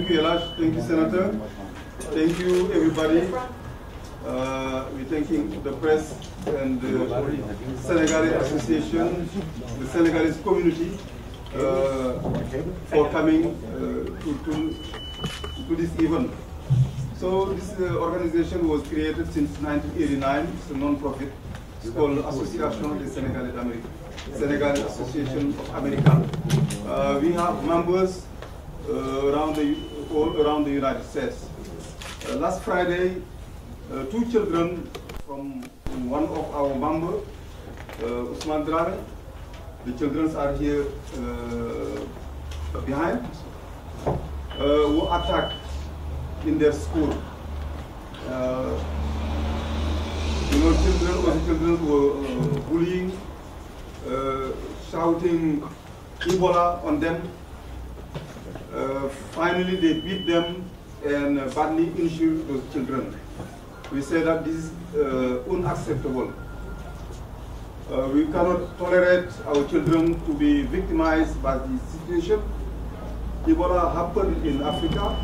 Thank you, Elash. Thank you, Senator. Thank you, everybody. We're thanking the press and the Senegalese Association, the Senegalese community for coming to this event. So this organization was created since 1989. It's a non-profit. It's called Association des Sénégalais d'Amérique, Senegalese Association of America. We have members all around the United States. Last Friday, 2 children from one of our members, Ousmane Drame, the children are here behind, were attacked in their school. Children were bullying, shouting Ebola on them. Finally, they beat them and badly injured those children. We say that this is unacceptable. We cannot tolerate our children to be victimized by this situation. Ebola happened in Africa.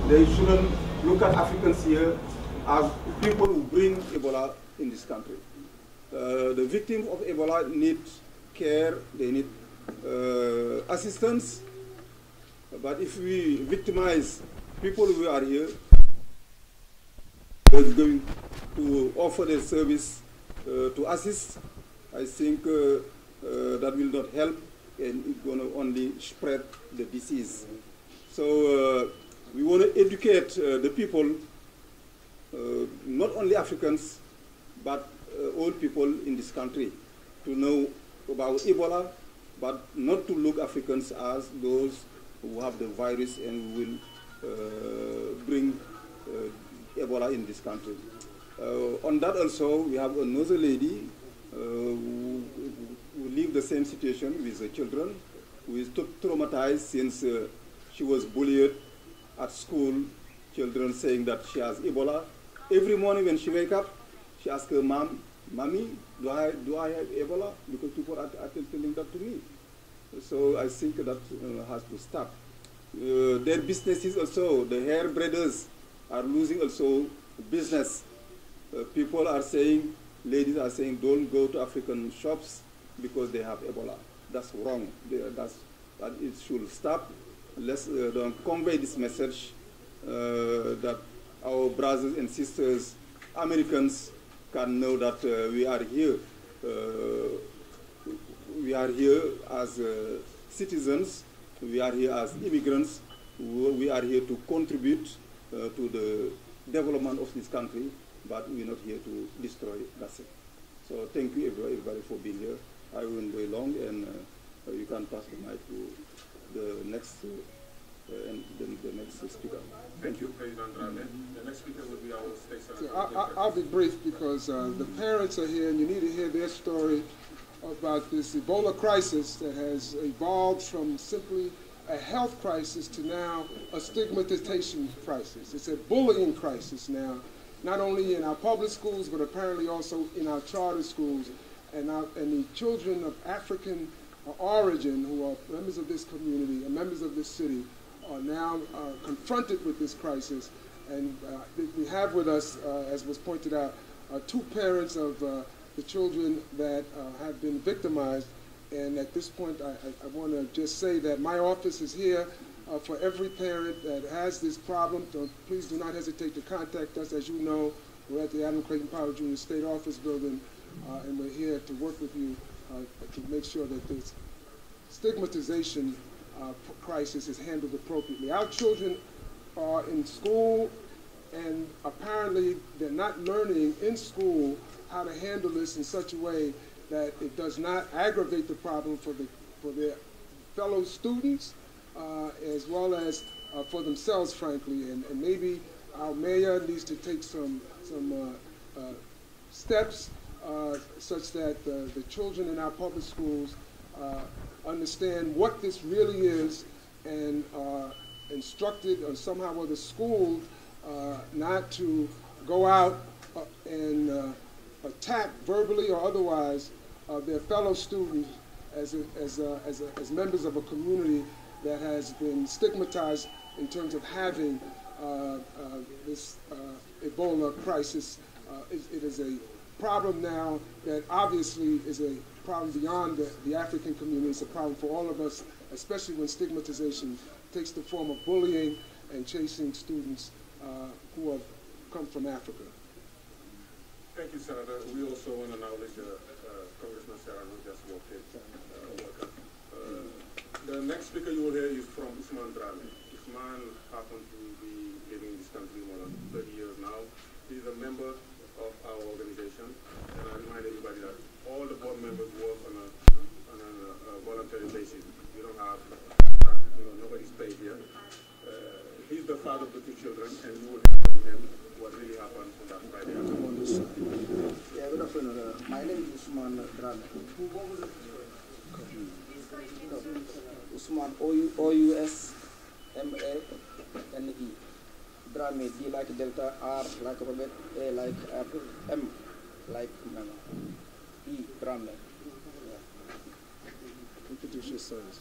They shouldn't look at Africans here as people who bring Ebola in this country. The victims of Ebola need care, they need assistance. But if we victimize people who are here, we're going to offer their service to assist, I think that will not help, and it's going to only spread the disease. So we want to educate the people, not only Africans, but all people in this country, to know about Ebola, but not to look Africans as those who have the virus and will bring Ebola in this country. On that also, we have another lady who lived the same situation with the children, who is traumatized since she was bullied at school, children saying that she has Ebola. Every morning when she wakes up, she asks her mom, "Mommy, do I have Ebola?" Because people are telling that to me. So I think that has to stop. Their businesses also, the hairdressers are losing also business. People are saying, ladies are saying, don't go to African shops because they have Ebola. That's wrong. That it should stop. Let's convey this message that our brothers and sisters, Americans, can know that we are here. We are here as citizens, we are here as immigrants, we are here to contribute to the development of this country, but we're not here to destroy it. That's it. So thank you everybody for being here. I won't go long, and you can pass the mic to the next speaker. Thank you, President Drame. The next speaker will be our state senator. I'll be brief because the parents are here and you need to hear their story about this Ebola crisis that has evolved from simply a health crisis to now a stigmatization crisis. It's a bullying crisis now, not only in our public schools, but apparently also in our charter schools. And the children of African origin who are members of this community and members of this city are now confronted with this crisis. And we have with us, as was pointed out, 2 parents of the children that have been victimized. And at this point, I want to just say that my office is here for every parent that has this problem. So please do not hesitate to contact us. As you know, we're at the Adam Clayton Powell Jr. State Office Building, and we're here to work with you to make sure that this stigmatization crisis is handled appropriately. Our children are in school, and apparently they're not learning in school how to handle this in such a way that it does not aggravate the problem for their fellow students, as well as for themselves, frankly. And maybe our mayor needs to take some steps such that the children in our public schools understand what this really is and are instructed or somehow or the school not to go out and attack verbally or otherwise their fellow students as members of a community that has been stigmatized in terms of having this Ebola crisis. It is a problem now that obviously is a problem beyond the African community. It's a problem for all of us, especially when stigmatization takes the form of bullying and chasing students who have come from Africa. Thank you, Senator. We also want to acknowledge Congressman Sarah who just walked in. Welcome. The next speaker you will hear is from Amadou and Pape Drame. Usman happens to be living in this country more than 30 years now. He's a member of our organization, and I remind everybody that all the board members work on a voluntary basis. We don't have, nobody's paid here. He's the father of the two children, and you will hear from him what really happened on that Friday afternoon. Yeah, good afternoon. My name is Usman Drame. Usman, O-U-S-M-A-N-E. Drame, D like Delta, R like Robert, A like Apple, M like Mama. E, Drame. Introduce your sons.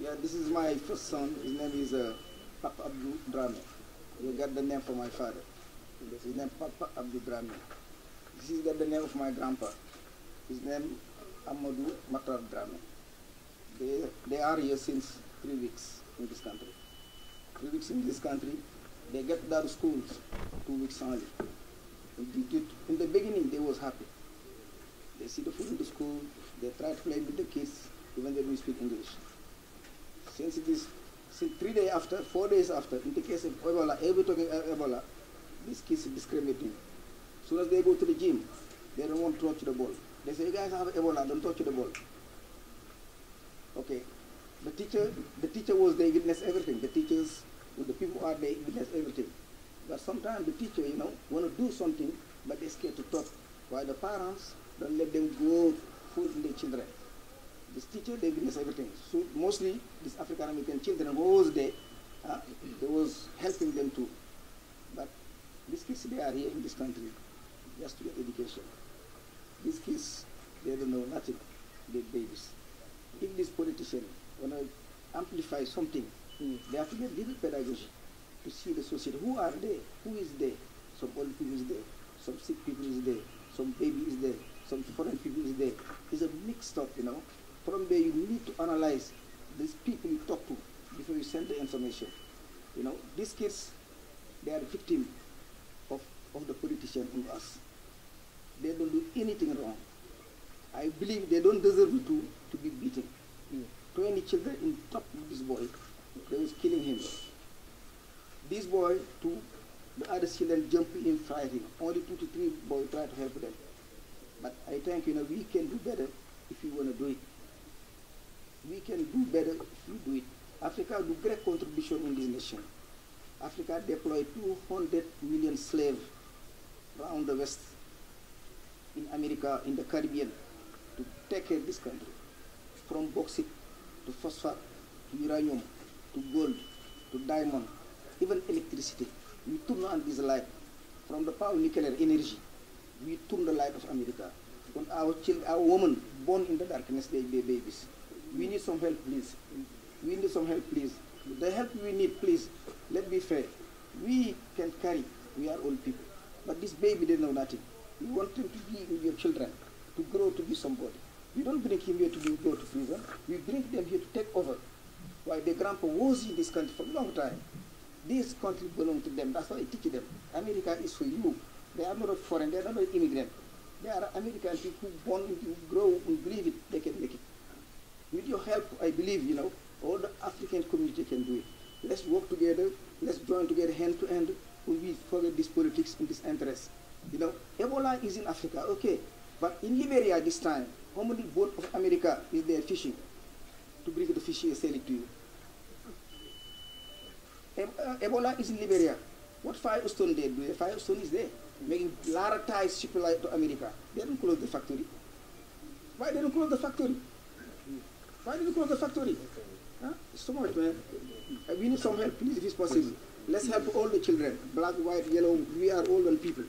Yeah, this is my first son. His name is Amadou and Drame. You got the name for my father. His name Amadou and Drame. This is got the name of my grandpa. His name Amadou and Pape Drame. They are here since 3 weeks in this country. 3 weeks in this country. They get out of schools 2 weeks only. In the beginning, they was happy. They see the food in the school. They try to play with the kids, even they don't speak English. Since 3 days after, 4 days after, in the case of Ebola, every talking Ebola, these kids discriminating. As soon as they go to the gym, they don't want to touch the ball. They say, you guys have Ebola, don't touch the ball. Okay. The teacher was there, witness everything. The teachers, the people who are there, witness everything. But sometimes the teacher, want to do something, but they're scared to talk. While the parents don't let them go food in their children. This teacher, they witness everything. So mostly, these African American children who was there, they was helping them too. But these kids, they are here in this country just to get education. These kids, they don't know nothing. They're babies. If this politician want to amplify something, they have to get little pedagogy to see the society. Who are there? Who is there? Some old people is there. Some sick people is there. Some baby is there. Some foreign people is there. It's a mixed up, From there, you need to analyze these people you talk to before you send the information. These kids, they are victims of the politician and us. They don't do anything wrong. I believe they don't deserve to be beaten. 20 children in top of this boy, they was killing him. This boy, too, the other children jumping in, fighting. Only 2 to 3 boys try to help them. But I think, we can do better if we want to do it. We can do better if we do it. Africa do great contribution in this nation. Africa deployed 200 million slaves around the West, in America, in the Caribbean, to take care of this country. From bauxite to phosphate, to uranium, to gold, to diamond, even electricity. We turn on this light. From the power nuclear energy, we turn the light of America. When our women born in the darkness, they be babies. We need some help, please. We need some help, please. The help we need, please, let's be fair. We can carry, we are old people. But this baby, they know nothing. We want them to be with your children, to grow to be somebody. We don't bring him here to go to prison. We bring them here to take over. Why their grandpa was in this country for a long time. This country belongs to them. That's why I teach them. America is for you. They are not a foreign, they are not an immigrant. They are American people born to grow and believe it, they can make it. With your help, I believe, all the African community can do it. Let's work together, let's join together hand to hand, when we forget this politics and this interest. Ebola is in Africa, okay. But in Liberia this time, how many boat of America is there fishing to bring the fish and sell it to you? Ebola is in Liberia. What Firestone they do? Firestone is there, making large supply to America. They don't close the factory. Why they don't close the factory? Why did you close the factory? Huh? So much, man. We need some help, please, if it's possible. Let's help all the children, black, white, yellow. We are all one people.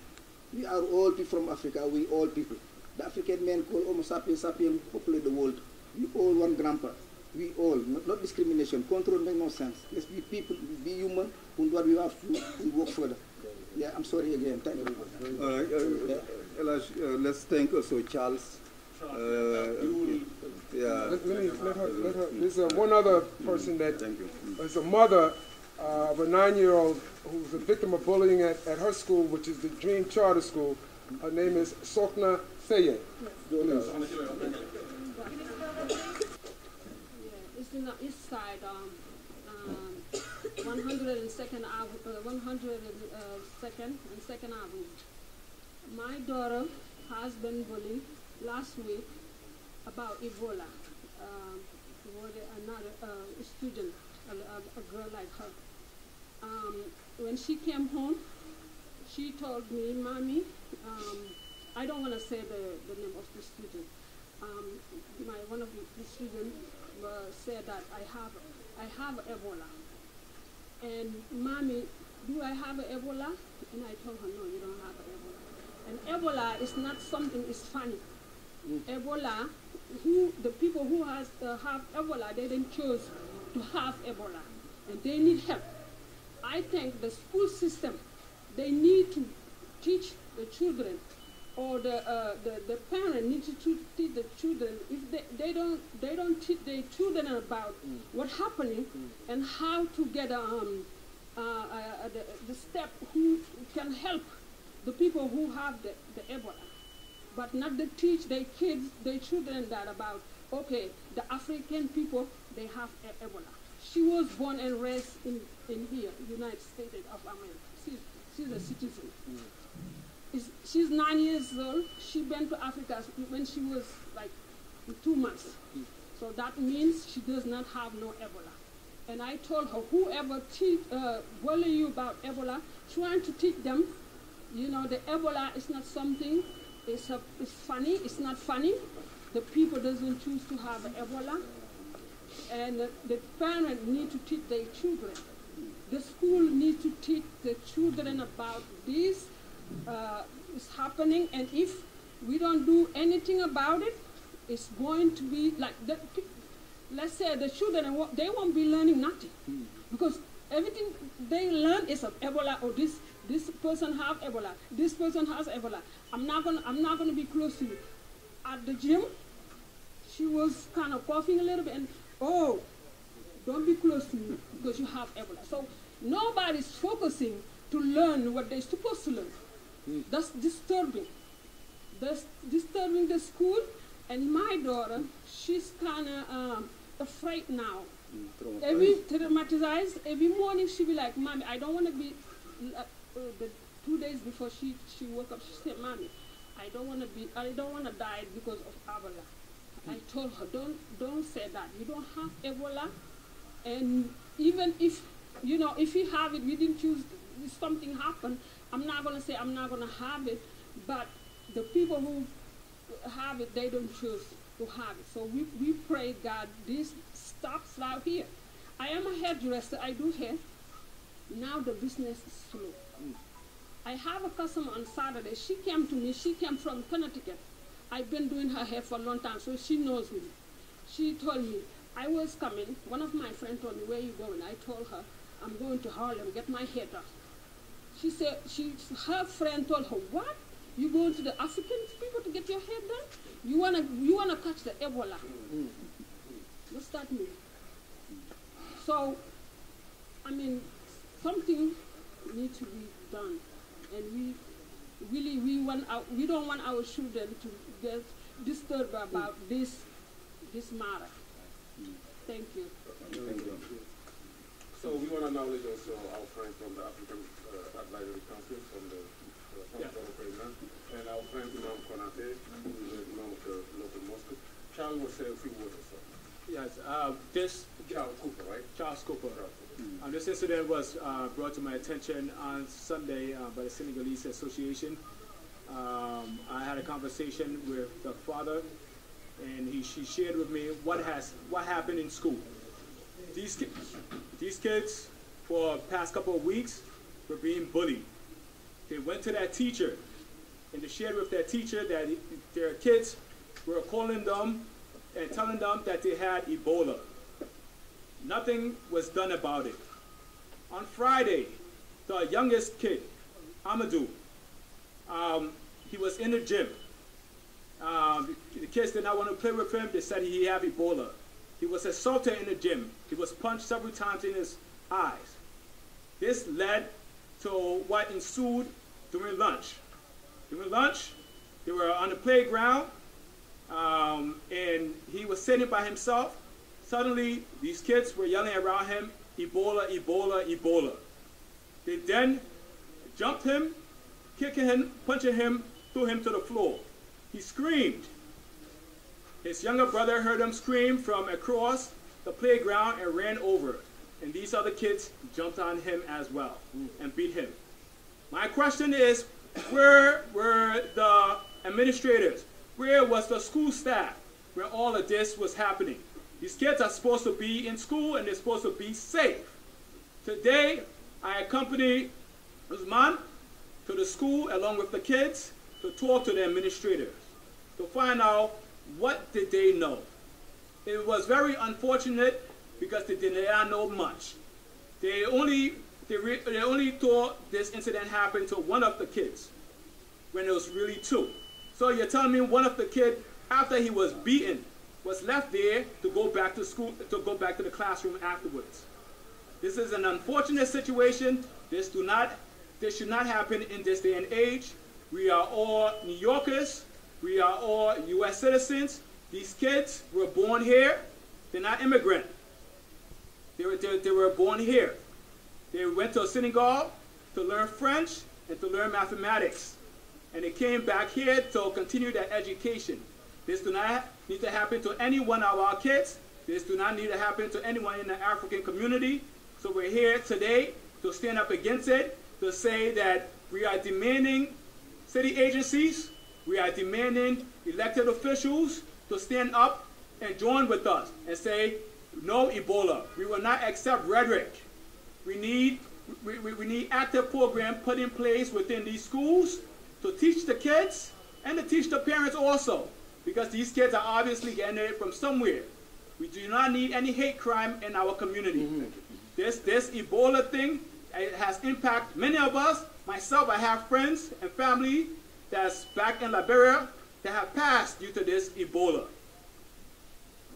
We are all people from Africa. We all people. The African men called Homo sapiens sapiens populate the world. We all one grandpa. we all, not discrimination, control makes no sense. Let's be people, be human, and what we have to and work further. Yeah, I'm sorry again. Thank you. Let's thank also Charles. Let her. There's one other person that is a mother of a 9-year-old who's a victim of bullying at her school, which is the Dream Charter School. Her name is Sokna Faye. It's in the east side, 102nd and 2nd Avenue. My daughter has been bullied last week about Ebola. Another student, a girl like her. When she came home, she told me, Mommy, I don't want to say the name of the student. One of the students said that I have Ebola. And Mommy, do I have Ebola? And I told her, no, you don't have Ebola. And Ebola is not something, it's funny. Ebola, the people who have Ebola, they didn't choose to have Ebola. And they need help. I think the school system, they need to teach the children, or the parent needs to teach the children. If they don't teach their children about what's happening and how to get the step who can help the people who have the Ebola, but not to teach their kids, their children that about, okay, the African people, they have Ebola. She was born and raised in here, United States of America. She's a citizen. She's 9 years old. She went to Africa when she was like 2 months. So that means she does not have no Ebola. And I told her, whoever bully you about Ebola, trying to teach them, you know, the Ebola is not something, it's funny, it's not funny. The people doesn't choose to have Ebola. And the parents need to teach their children. The school needs to teach the children about this is happening, and if we don't do anything about it, it's going to be like, let's say the children, they won't be learning nothing. Because everything they learn is of Ebola, or this person have Ebola, this person has Ebola. I'm not gonna be close to you. At the gym, she was kind of coughing a little bit, and oh, don't be close to me because you have Ebola. So nobody's focusing to learn what they're supposed to learn. That's disturbing. That's disturbing the school. And my daughter, she's kind of afraid now. Traumatized. Every morning she be like, Mommy, I don't want to be, the 2 days before she woke up, she said, Mommy, I don't want to die because of Ebola. I told her, don't say that. You don't have Ebola. And even if, you know, if you have it, we didn't choose, if something happened, I'm not going to say I'm not going to have it, but the people who have it, they don't choose to have it. So we pray, God, this stops out here. I am a hairdresser, I do hair. Now the business is slow. I have a customer on Saturday. She came to me, she came from Connecticut. I've been doing her hair for a long time, so she knows me. She told me, I was coming, one of my friends told me, where are you going? I told her, I'm going to Harlem, get my hair done. She said, her friend told her, what? You going to the African people to get your hair done? You wanna catch the Ebola. What's that mean? So, I mean, something needs to be done. And we don't want our children to get disturbed about this matter. Thank you. Thank you. So we want to acknowledge also our friend from the African Advisory Council from the president, and our friend Imam Konate, who is the Imam of the local mosque. Charles will say a few words or so. Yes, Charles Cooper, right? Charles Cooper. This incident was brought to my attention on Sunday by the Senegalese Association. I had a conversation with the father, and she shared with me what happened in school. These kids, for the past couple of weeks, were being bullied. They went to that teacher, and they shared with that teacher that their kids were calling them and telling them that they had Ebola. Nothing was done about it. On Friday, the youngest kid, Amadou, he was in the gym. The kids did not want to play with him. They said he had Ebola. He was assaulted in the gym. He was punched several times in his eyes. This led to what ensued during lunch. During lunch, they were on the playground, and he was sitting by himself. Suddenly, these kids were yelling around him, Ebola, Ebola, Ebola. They then jumped him, kicking him, punching him, threw him to the floor. He screamed. His younger brother heard him scream from across the playground and ran over. And these other kids jumped on him as well and beat him. My question is, where were the administrators? Where was the school staff when all of this was happening? These kids are supposed to be in school and they're supposed to be safe. Today, I accompanied Usman to the school along with the kids to talk to the administrators, to find out what did they know. It was very unfortunate because they did not know much. They only thought this incident happened to one of the kids when it was really two. So you're telling me one of the kids, after he was beaten, was left there to go back to school, to go back to the classroom afterwards. This is an unfortunate situation. This should not happen in this day and age. We are all New Yorkers. We are all U.S. citizens. These kids were born here. They're not immigrant. They were born here. They went to a synagogue to learn French and to learn mathematics. And they came back here to continue their education. This do not need to happen to any one of our kids. This do not need to happen to anyone in the African community. So we're here today to stand up against it, to say that we are demanding city agencies, we are demanding elected officials to stand up and join with us and say, no Ebola. We will not accept rhetoric. We need active program put in place within these schools to teach the kids and to teach the parents also, because these kids are obviously getting it from somewhere. We do not need any hate crime in our community. This Ebola thing, it has impacted many of us. Myself, I have friends and family that's back in Liberia that have passed due to this Ebola.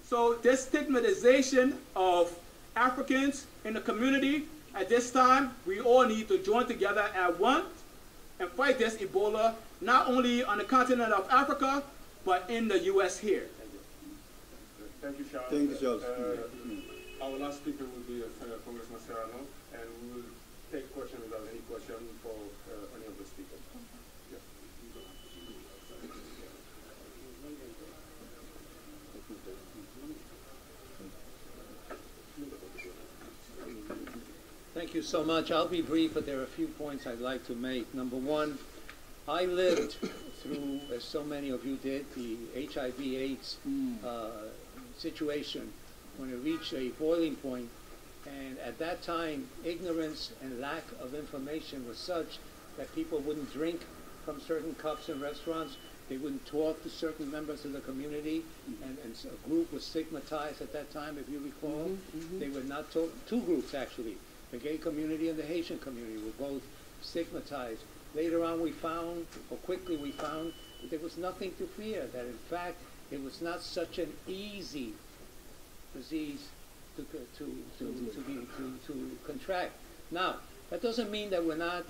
So this stigmatization of Africans in the community, at this time, we all need to join together at once and fight this Ebola, not only on the continent of Africa, but in the U.S. here. Thank you, Charles. Thank you, Charles. Our last speaker will be Congressman Serrano, and we will take questions without any question for any of the speakers. Yeah. Thank you so much. I'll be brief, but there are a few points I'd like to make. Number one, I lived through, as so many of you did, the HIV/AIDS situation when it reached a boiling point. And at that time, ignorance and lack of information was such that people wouldn't drink from certain cups in restaurants. They wouldn't talk to certain members of the community. And a group was stigmatized at that time, if you recall. They were not talk. Two groups, actually. The gay community and the Haitian community were both stigmatized. Later on we found, or quickly we found, that there was nothing to fear, that in fact it was not such an easy disease to contract. Now, that doesn't mean that we're not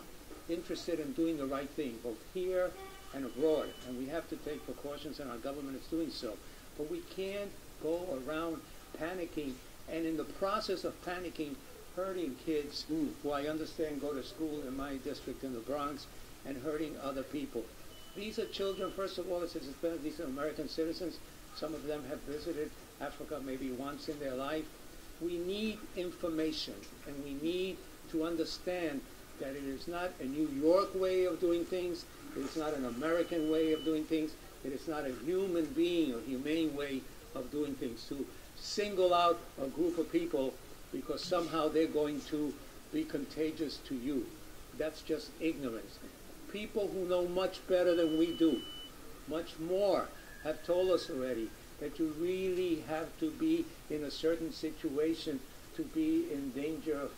interested in doing the right thing, both here and abroad, and we have to take precautions, and our government is doing so. But we can't go around panicking, and in the process of panicking, hurting kids who I understand go to school in my district in the Bronx and hurting other people. These are children, first of all, these are American citizens. Some of them have visited Africa maybe once in their life. We need information, and we need to understand that it is not a New York way of doing things. It is not an American way of doing things. It is not a human being or humane way of doing things. To single out a group of people because somehow they're going to be contagious to you. That's just ignorance. People who know much better than we do, much more, have told us already that you really have to be in a certain situation to be in danger of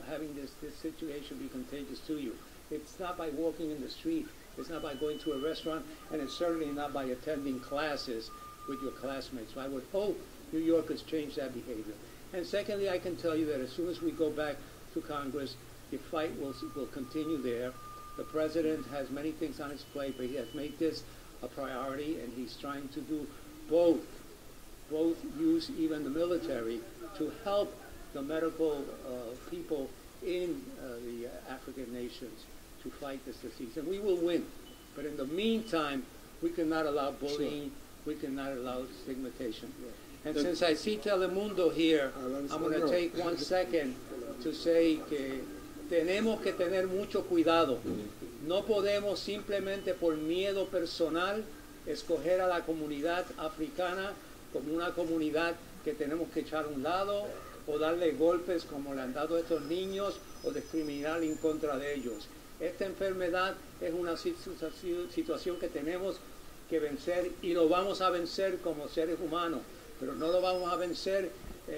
having this situation be contagious to you. It's not by walking in the street, it's not by going to a restaurant, and it's certainly not by attending classes with your classmates. So I would hope New Yorkers change that behavior. And secondly, I can tell you that as soon as we go back to Congress, the fight will continue there. The president has many things on his plate, but he has made this a priority, and he's trying to do both use even the military to help the medical people in the African nations to fight this disease. And we will win. But in the meantime, we cannot allow bullying, we cannot allow stigmatization. And since I see Telemundo here, I'm going to take 1 second to say que tenemos que tener mucho cuidado. No podemos simplemente por miedo personal escoger a la comunidad africana como una comunidad que tenemos que echar a un lado o darle golpes como le han dado a estos niños o discriminar en contra de ellos. Esta enfermedad es una situación que tenemos que vencer y lo vamos a vencer como seres humanos, pero no lo vamos a vencer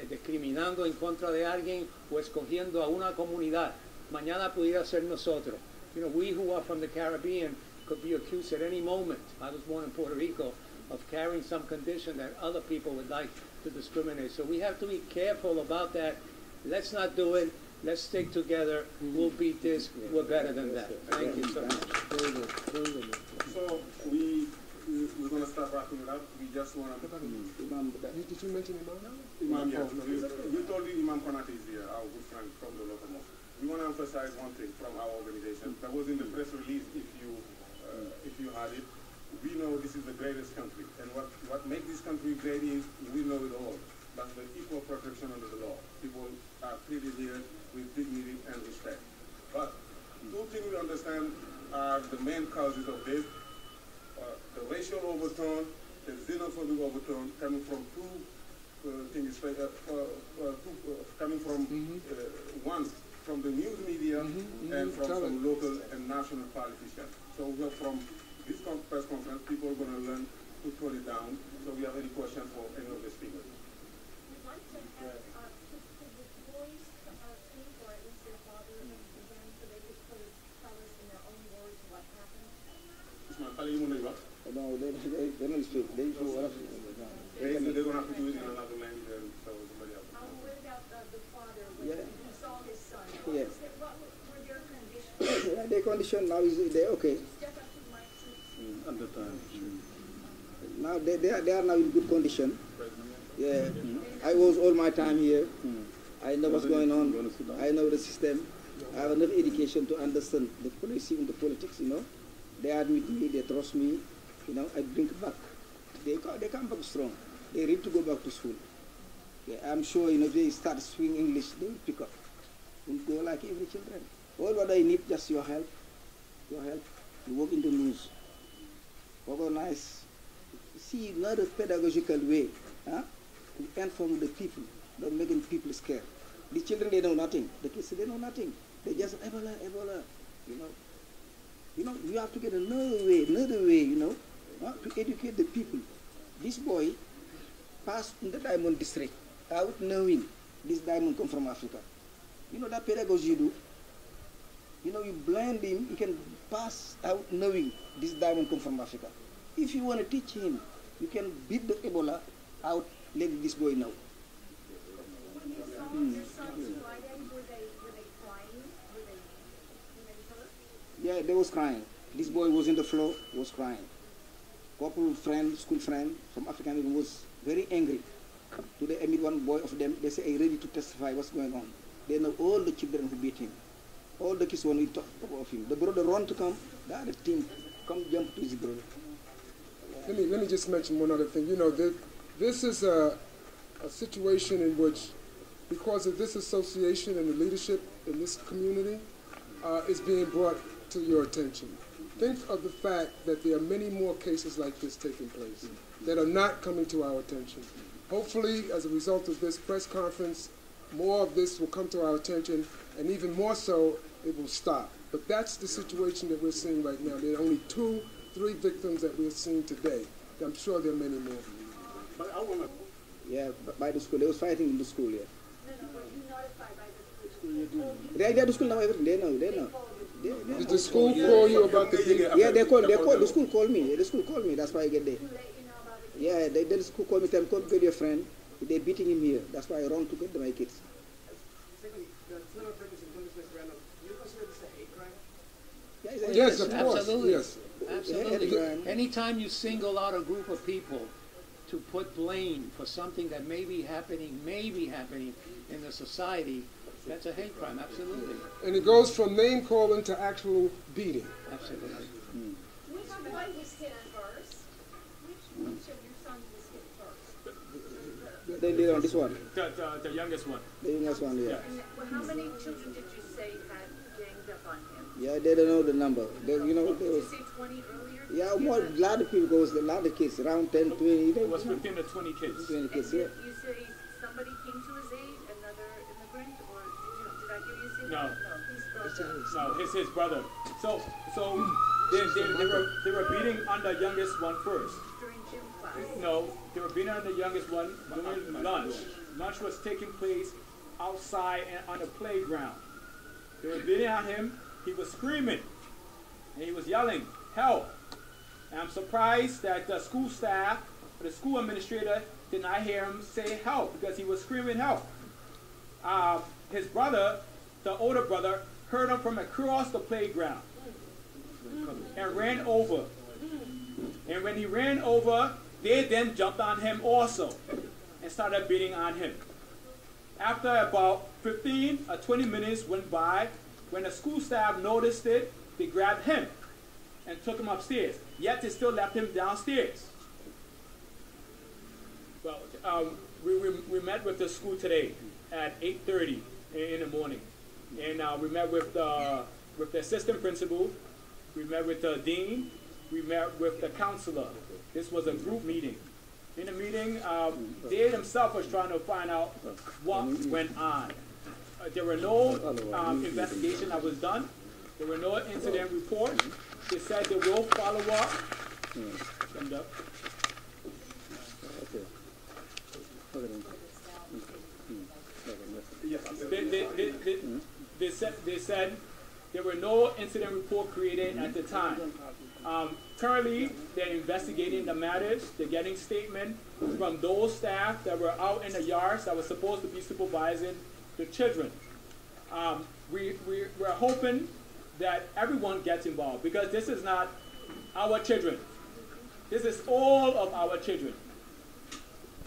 discriminando en contra de alguien o escogiendo a una comunidad. Mañana pudiera ser nosotros. You know, we who are from the Caribbean could be accused at any moment. I was born in Puerto Rico of carrying some condition that other people would like to discriminate. So we have to be careful about that. Let's not do it. Let's stick together. We'll beat this. We're better than that. Thank you so much. Very good. Very good. So we're going to start wrapping it up. We just want to... Did you mention Imam? Imam, yeah. You told me Imam Konate is here, our good friend from the local mosque. We want to emphasize one thing from our organization. That was in the press release, if you had it. We know this is the greatest country. And what makes this country great is we know it all. That's the equal protection under the law. People are treated here with dignity and respect. But two things we understand are the main causes of this. The racial overtone, the xenophobic overtone coming from coming from one, from the news media and from some local and national politicians. So from this press conference, people are going to learn to tone it down. So we have any questions for any of the speakers? I'd like to ask, could the boys speak, or at least their father, again, so they could please tell us in their own words what happened? No, they don't speak. They don't have to. They don't have to do it in another language, and so somebody else. What about the father when he saw his son? Yes. What were their conditions? Their condition now is they're okay. Step up to the mic, please. At the time. Now they are now in good condition. Yeah. I was all my time here. I know what's going on. I know the system. I have enough education to understand the policy and the politics, you know. They are with me, they trust me, you know, I bring back. They come back strong. They're ready to go back to school. Yeah, I'm sure, you know, if they start speaking English, they will pick up. Will go like every children. All what I need, just your help. Your help. You work in the news. Organize. See another pedagogical way, huh? To inform the people, not making people scared. The children, they know nothing. The kids, they know nothing. They just, Ebola, Ebola, you know. You know, you have to get another way, you know, to educate the people. This boy passed in the diamond district out knowing this diamond come from Africa. You know that pedagogy you do? You know, you blind him, he can pass out knowing this diamond come from Africa. If you want to teach him, you can beat the Ebola out, let this boy know. When you saw your son's flight, were they crying? Were they hurt? Yeah, they was crying. This boy was in the floor, was crying. Couple friend, school friend from African Union was very angry. Today I meet one boy of them, they say, I'm ready to testify what's going on. They know all the children who beat him. All the kids want to talk of him. The brother run to come, the other team come jump to his brother. Let me just mention one other thing. You know, this is a situation in which, because of this association and the leadership in this community, is being brought to your attention. Think of the fact that there are many more cases like this taking place that are not coming to our attention. Hopefully, as a result of this press conference, more of this will come to our attention, and even more so, it will stop. But that's the situation that we're seeing right now. There are only 2, 3 victims that we're seeing today. I'm sure there are many more. But I want to... Yeah, by the school. They was fighting in the school, yeah. No, notified by the school. They the school now, everything. They know. Did the school call you about the thing? Yeah, they call. The school called me. The school called me. That's why I get there. To let you know about it. Yeah, the school called me. Tell me, come get your friend. They're beating him here. That's why I run to get my kids. Yes, of course. Absolutely. Yes. Absolutely. Anytime you single out a group of people to put blame for something that may be happening in the society, that's a hate crime. Absolutely. And it goes from name calling to actual beating. Absolutely. Which one was hit first? Which of your sons was hit first? They're on this one. The youngest one. The youngest one, yeah. And how many children did you say had ganged up on him? Yeah, they don't know the number. They, Did you say 20 earlier? yeah, more, a lot of people goes, a lot of kids, around 10, 20. It was 15 to 20 kids. 20 And kids, did yeah. you say somebody came to his aid, another immigrant, or did I give you a No. No, No, his brother. So they were beating on the youngest one first. during gym class. No, they were beating on the youngest one during lunch. Lunch was taking place outside and on the playground. They were beating on him. He was screaming and he was yelling, "Help!" And I'm surprised that the school staff or the school administrator did not hear him say help because he was screaming help. His brother, the older brother, heard him from across the playground and ran over. And when he ran over, they then jumped on him also and started beating on him. After about 15 or 20 minutes went by, when the school staff noticed it, they grabbed him and took him upstairs. Yet they still left him downstairs. Well, we met with the school today at 8:30 in the morning. And we met with the assistant principal, we met with the dean, we met with the counselor. This was a group meeting. In the meeting, they themselves was trying to find out what went on. There were no investigation that was done. There were no incident reports. They said they will follow up. They said there were no incident report created at the time. Currently, they're investigating the matters. They're getting statements from those staff that were out in the yards that were supposed to be supervising the children. We're hoping that everyone gets involved because this is not our children. This is all of our children.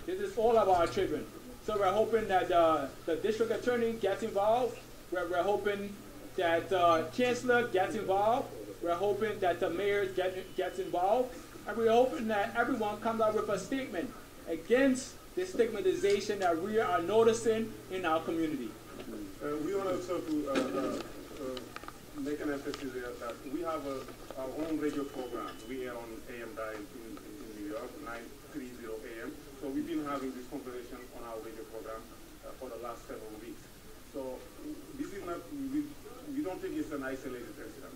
This is all of our children. So we're hoping that the district attorney gets involved. We're hoping that the chancellor gets involved. We're hoping that the mayor gets involved. And we're hoping that everyone comes out with a statement against the stigmatization that we are noticing in our community. We want also to make an emphasis here that we have our own radio program. We are on AM dial in New York, 930 AM. So we've been having this conversation on our radio program for the last several weeks. So this is not, we don't think it's an isolated incident.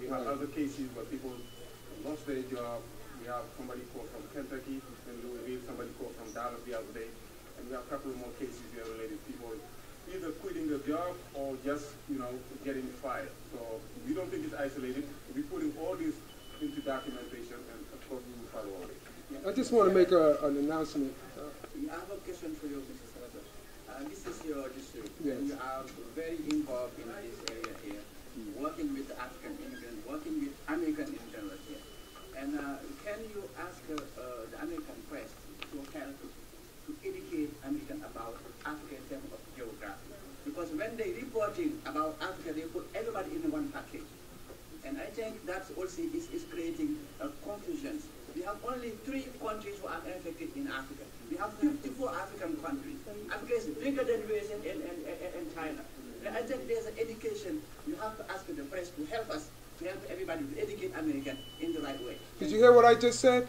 We have other cases where people lost their job. We have somebody called from Kentucky and Louisville, somebody called from Dallas the other day. And we have a couple more cases here related to people either quitting their job or just, getting fired. So we don't think it's isolated. We're putting all this into documentation and of course we will follow all it. I just want to make an announcement. I have a question for you, Mr. Senator. This is your district. Yes. You are very involved in this area here, working with African immigrants, working with American immigrants here. And can you ask the American press to help to educate Americans about Africa in terms of geography? Because when they reporting about Africa, they put everybody in one package. And I think that also is creating confusion. We have only 3 countries who are infected in Africa. We have 54 African countries. Africa is bigger than US and China. And I think there's an education. You have to ask the press to help us, to help everybody to educate Americans in the right way. Did you hear what I just said?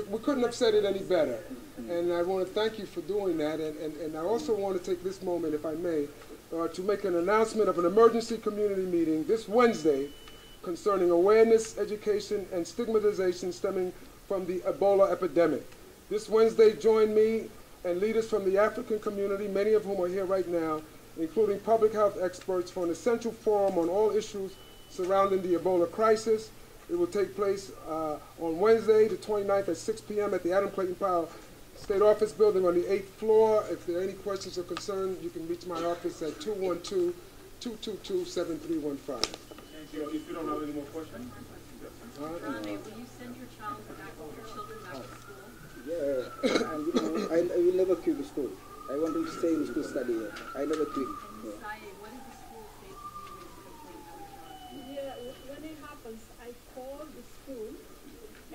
We couldn't have said it any better. And I want to thank you for doing that. And I also want to take this moment, if I may, to make an announcement of an emergency community meeting this Wednesday concerning awareness, education, and stigmatization stemming from the Ebola epidemic. This Wednesday, join me and leaders from the African community, many of whom are here right now, including public health experts, for an essential forum on all issues surrounding the Ebola crisis. It will take place on Wednesday, the 29th at 6 p.m. at the Adam Clayton Powell State Office Building on the 8th floor. If there are any questions or concerns, you can reach my office at 212-222-7315. If you don't have any more questions? Will you send your child back, your children back to school? Yeah, and I will never quit the school. I want to stay in the school study here. I never quit. And Saye, what did the school say to you with the complaint about your child? Yeah, when it happens, I call the school,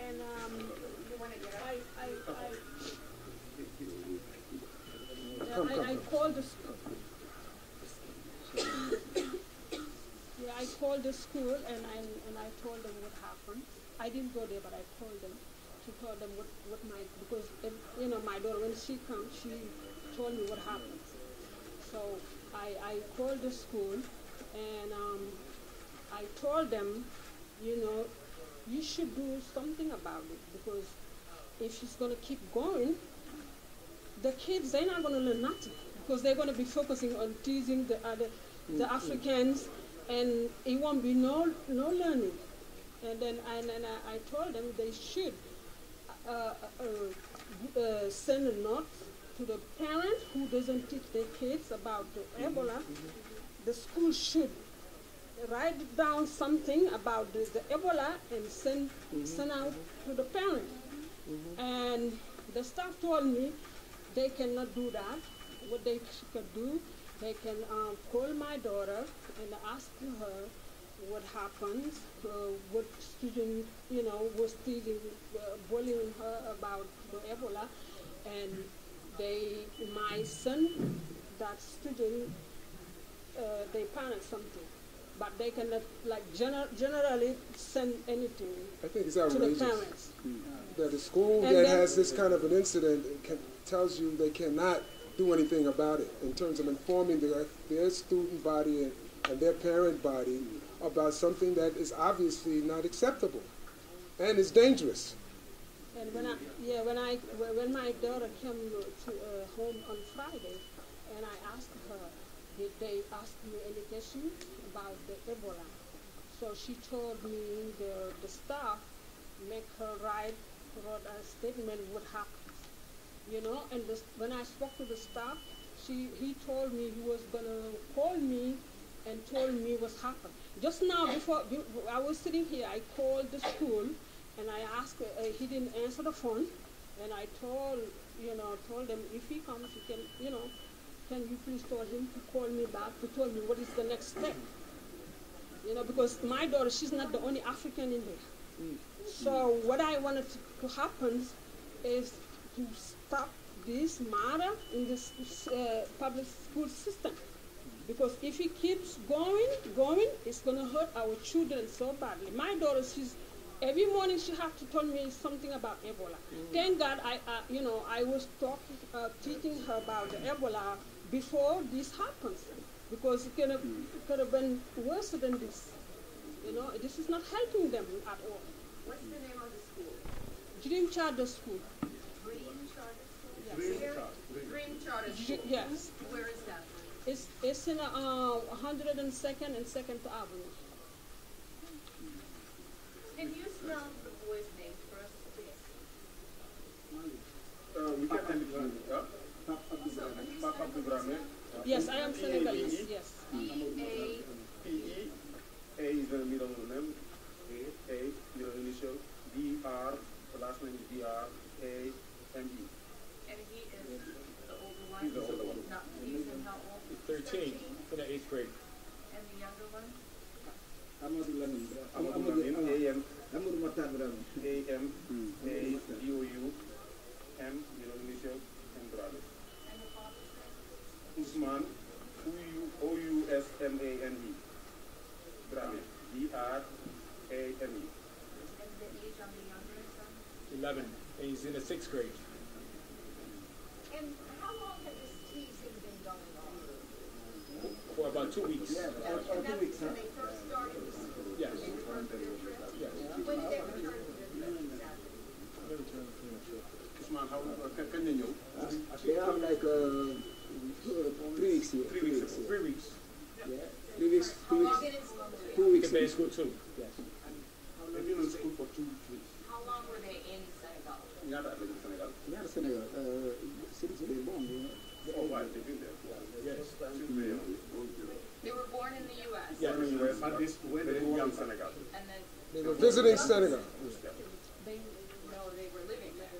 and I called the school. Yeah, I called the school and I told them what happened. I didn't go there, but I called them to tell them what my, because you know, my daughter, when she comes, she told me what happened. So I called the school and I told them, you know, you should do something about it, because if she's going to keep going, the kids, they're not going to learn nothing, because they're going to be focusing on teasing the Africans, and it won't be no learning. And then I told them they should send a note to the parent who doesn't teach their kids about the Ebola. The school should write down something about the Ebola and send out to the parent. And the staff told me they cannot do that. What they could do, they can call my daughter and ask her what happened, what student, you know, was teasing, bullying her about the Ebola, and my son, that student, they panicked something. But they cannot, like, generally send anything I think it's to the outrageous parents. that a school And that then, has this kind of an incident tells you they cannot do anything about it in terms of informing their student body and their parent body about something that is obviously not acceptable and is dangerous. and when my daughter came to home on Friday, and I asked her, did they ask you any questions about the Ebola? So she told me the staff make her wrote a statement what happened, you know. And when I spoke to the staff, he told me he was gonna call me and told me what's happened. Just now, before I was sitting here, I called the school and I asked. He didn't answer the phone, and I told them if he comes, he can, you know. Can you please tell him to call me back to tell me what is the next step? You know, because my daughter, she's not the only African in there. So what I wanted to happen is to stop this matter in this public school system. Because if he keeps going, it's going to hurt our children so badly. My daughter, every morning she has to tell me something about Ebola. Thank God I was teaching her about the Ebola before this happens, because it could have been worse than this. You know, this is not helping them at all. What's the name of the school? Dream Charter School. Dream Charter School? Yes. Dream Charter School? Yes. Where is that? It's in 102nd and 2nd Avenue. Can you spell the boy's name first, please? We can end it with Pape Drame. Yes, I am Senegalese, yes. P-E-A. P-E, A is the middle name, A, middle initial, D-R, the last name is D-R-A-M-E. And he is the older one? He's the older one. No, he's in how old? 13, in the 8th grade. And the younger one? Amadou and Amadou and A-M, Amadou and Pape Drame. A-M-A-D-O-U-M, middle initial, and Drame. And the father's name? Usman, O-U-S-M-A-N-E. Drame, D-R-A-M-E. And the age on the younger son? 11, and he's in the 6th grade. And how long has this teasing been going on? For about 2 weeks. Yeah, And that's when they first started the school? Yes. They returned to their trip? Yes. When did they return to their trip exactly? Usman, how can you know? They are 3 weeks here. 3 weeks. 3 weeks. Yeah, 3 weeks. 2 weeks. 2 You weeks. can be in school too. Yes. They've been in school for 2 weeks. How long were they in Senegal? Yeah, that in Senegal. Yeah, Senegal. Since they were born, you know. For a while, they've been there. Yes. They were born in the U.S. Yeah, in the US, but this when they were in Senegal. And then They were visiting Senegal. they they were living there.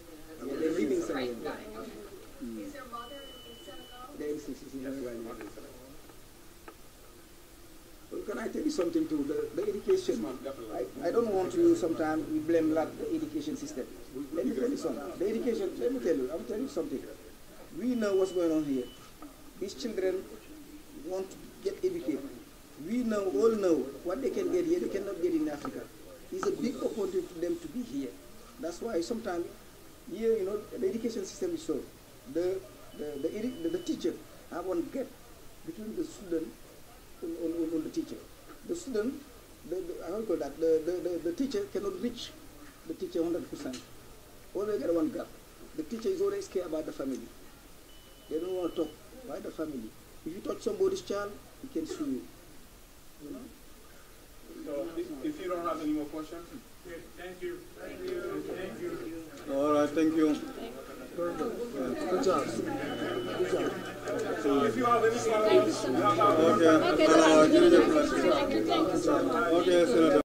Yeah, they're leaving Right, Senegal. got it. Okay. Is their mother in Senegal? They're in Senegal. Well, can I tell you something too? The education, I don't want to sometimes we blame like the education system. Let me tell you something. The education, let me tell you, I'm telling you something. We know what's going on here. These children want to get educated. We all know what they can get here, they cannot get in Africa. It's a big opportunity for them to be here. That's why sometimes here, you know, the education system is so. The teacher have one gap between the student and the teacher. The student, how do you call that? The teacher cannot reach the teacher 100%. Always get one gap. The teacher is always care about the family. They don't want to talk about the family. If you touch somebody's child, he can sue you. You know? So if you don't have any more questions, Thank you. Thank you. Thank you. All right, thank you. Very good. Good job. Good job. so if you have any follow-ups, Okay, Senator.